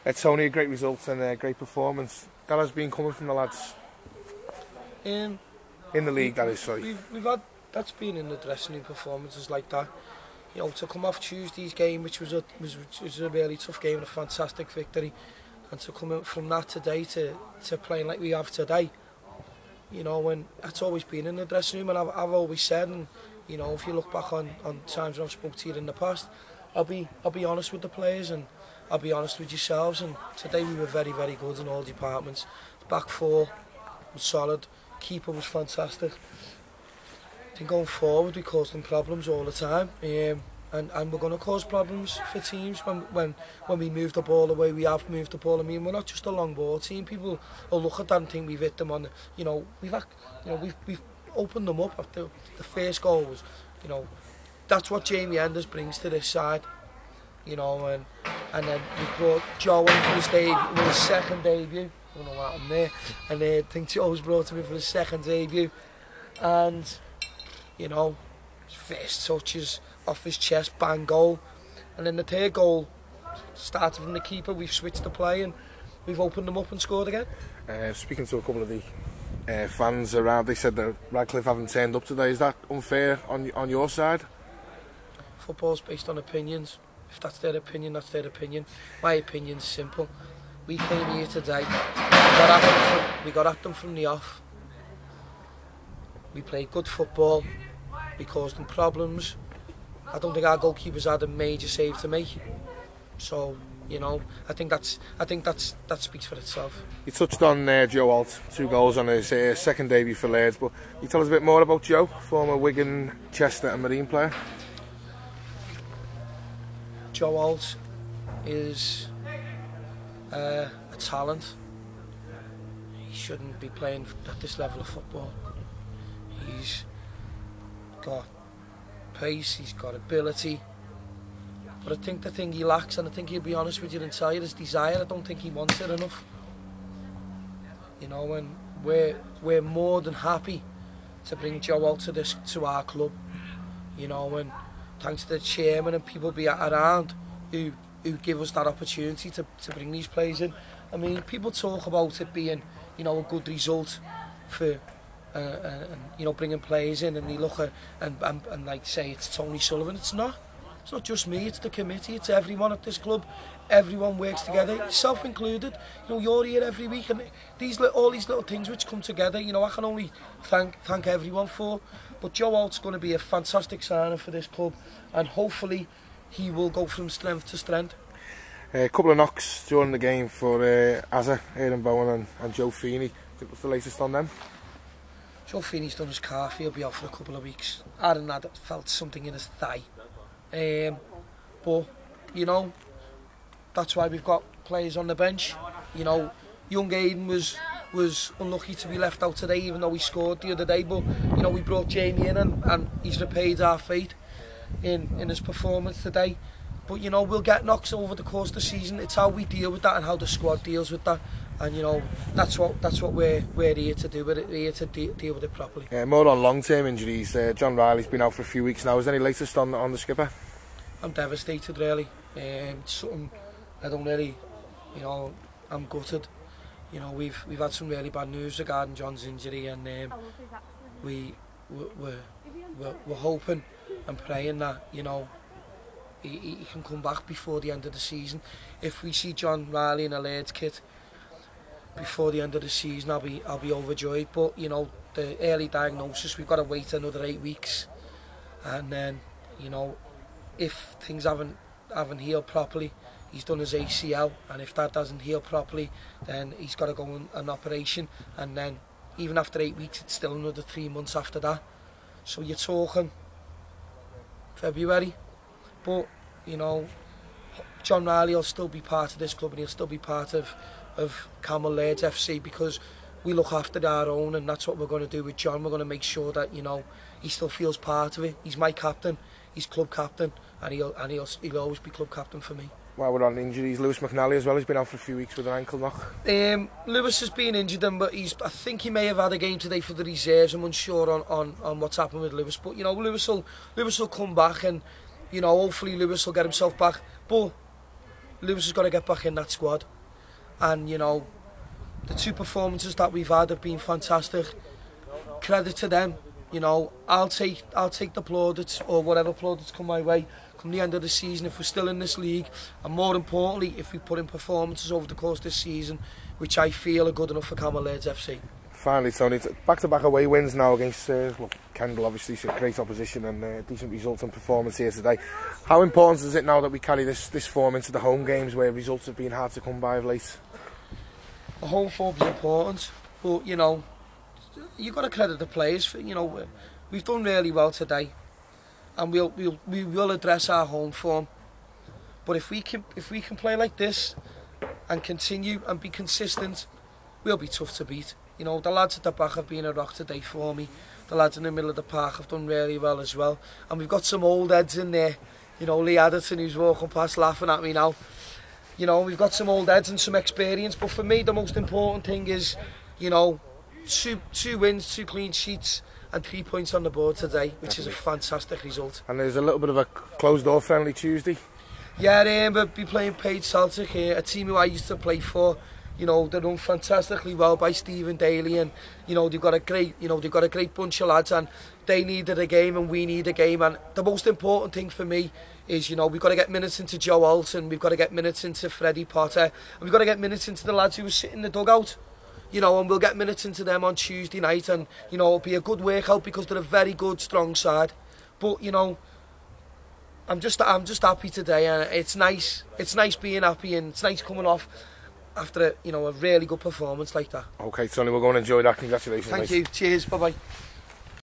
It's only a great result and a great performance. That has been coming from the lads. In the league, that is, sorry. We've had, that's been in the dressing room, performances like that. You know, to come off Tuesday's game, which was a really tough game and a fantastic victory, and to come out from that today to playing like we have today, you know, and that's always been in the dressing room. And I've always said, and you know, if you look back on times when I've spoken to you in the past, I'll be honest with the players and I'll be honest with yourselves. And today we were very, very good in all departments. Back four was solid, keeper was fantastic. I think going forward we caused them problems all the time, and we're going to cause problems for teams when we move the ball the way we have moved the ball. I mean, we're not just a long ball team. People will look at that and think we've hit them on the, you know, we've opened them up after the first goal was, you know, that's what Jamie Enders brings to this side, you know, and then we brought Joe in for his second debut. I don't know what happened there, and I think Joe was brought him in for his second debut, and you know, first touches off his chest, bang, goal. And then the third goal started from the keeper. We've switched the play and we've opened them up and scored again. Speaking to a couple of the fans around, they said that Radcliffe haven't turned up today. Is that unfair on your side? Football's based on opinions. If that's their opinion, that's their opinion. My opinion's simple. We came here today, we got at them from the off. We played good football. We caused them problems. I don't think our goalkeepers had a major save to make. So, you know, I think that speaks for itself. You touched on Joe Alt, 2 goals on his second debut for Laird, but can you tell us a bit more about Joe, former Wigan, Chester and Marine player? Joe Alt is a talent. He shouldn't be playing at this level of football. He's got pace, he's got ability, but I think the thing he lacks, and I think he'll be honest with you and tell you, is desire. I don't think he wants it enough. You know, and we're more than happy to bring Joe out to our club. You know, and thanks to the chairman and people be around who give us that opportunity to bring these players in. I mean, people talk about it being, you know, a good result for. And you know, bringing players in, and they look at and like say it's Tony Sullivan. It's not just me, it's the committee, it's everyone at this club. Everyone works together, yourself included. You know, you're here every week, and all these little things which come together, you know, I can only thank everyone for. But Joe Alt's going to be a fantastic signing for this club, and hopefully he will go from strength to strength. A couple of knocks during the game for Azza, Aidan Bowen and Joe Feeney. What's the latest on them? Joe Feeney's done his calf, he'll be out for a couple of weeks. Aaron had felt something in his thigh. But, you know, that's why we've got players on the bench. You know, young Aidan was unlucky to be left out today, even though he scored the other day. But, you know, we brought Jamie in and he's repaid our fate in his performance today. But, you know, we'll get knocks over the course of the season. It's how we deal with that and how the squad deals with that. And you know, that's what we're here to do with it. We're here to deal with it properly. More on long-term injuries. John Riley's been out for a few weeks now. Is there any latest on the skipper? I'm devastated, really. It's something I don't really, you know, I'm gutted. You know, we've had some really bad news regarding John's injury, and we're hoping and praying that, you know, he can come back before the end of the season. If we see John Riley in a Laird kit before the end of the season, I'll be overjoyed. But you know, the early diagnosis, we've got to wait another 8 weeks, and then, you know, if things haven't healed properly, he's done his ACL, and if that doesn't heal properly, then he's got to go on an operation, and then even after 8 weeks, it's still another 3 months after that. So you're talking February. But you know, John Riley will still be part of this club, and he'll still be part of Cammell Laird's FC, because we look after our own, and that's what we're going to do with John. We're going to make sure that, you know, he still feels part of it. He's my captain, he's club captain, and he'll always be club captain for me. While we're on injuries, Lewis McNally as well, he's been out for a few weeks with an ankle knock. Lewis has been injured, but I think he may have had a game today for the reserves. I'm unsure on what's happened with Lewis, but you know, Lewis will come back, and you know, hopefully Lewis will get himself back. But Lewis has got to get back in that squad. and you know, the 2 performances that we've had have been fantastic. Credit to them. You know, I'll take the plaudits or whatever plaudits come my way come the end of the season if we're still in this league, and more importantly if we put in performances over the course of this season which I feel are good enough for Cammell Lairds FC. Finally, Tony, back-to-back away wins now against Kendall, obviously great opposition and decent results and performance here today. How important is it now that we carry this form into the home games where results have been hard to come by of late? The home form is important, but you know, you've got to credit the players for, you know, we've done really well today, and we will address our home form. But if we can play like this and continue and be consistent, we'll be tough to beat. You know, the lads at the back have been a rock today for me. The lads in the middle of the park have done really well as well, and we've got some old heads in there. You know, Lee Adderton, who's walking past laughing at me now. You know, we've got some old heads and some experience, but for me the most important thing is, you know, two wins, 2 clean sheets and 3 points on the board today, which is a fantastic result. And there's a little bit of a closed door friendly Tuesday. Yeah, we'll be playing Page Celtic here, a team who I used to play for. You know, they're done fantastically well by Stephen Daly, and you know they've got a great bunch of lads, and they needed a game and we need a game. And the most important thing for me is, you know, we've got to get minutes into Joe Alton, we've got to get minutes into Freddie Potter, and we've got to get minutes into the lads who were sitting in the dugout. You know, and we'll get minutes into them on Tuesday night, and you know it'll be a good workout because they're a very good, strong side. But you know, I'm just happy today, and it's nice being happy, and it's nice coming off after a really good performance like that. Okay, Tony, we're going to enjoy that. Congratulations. Thank you. Cheers. Bye bye.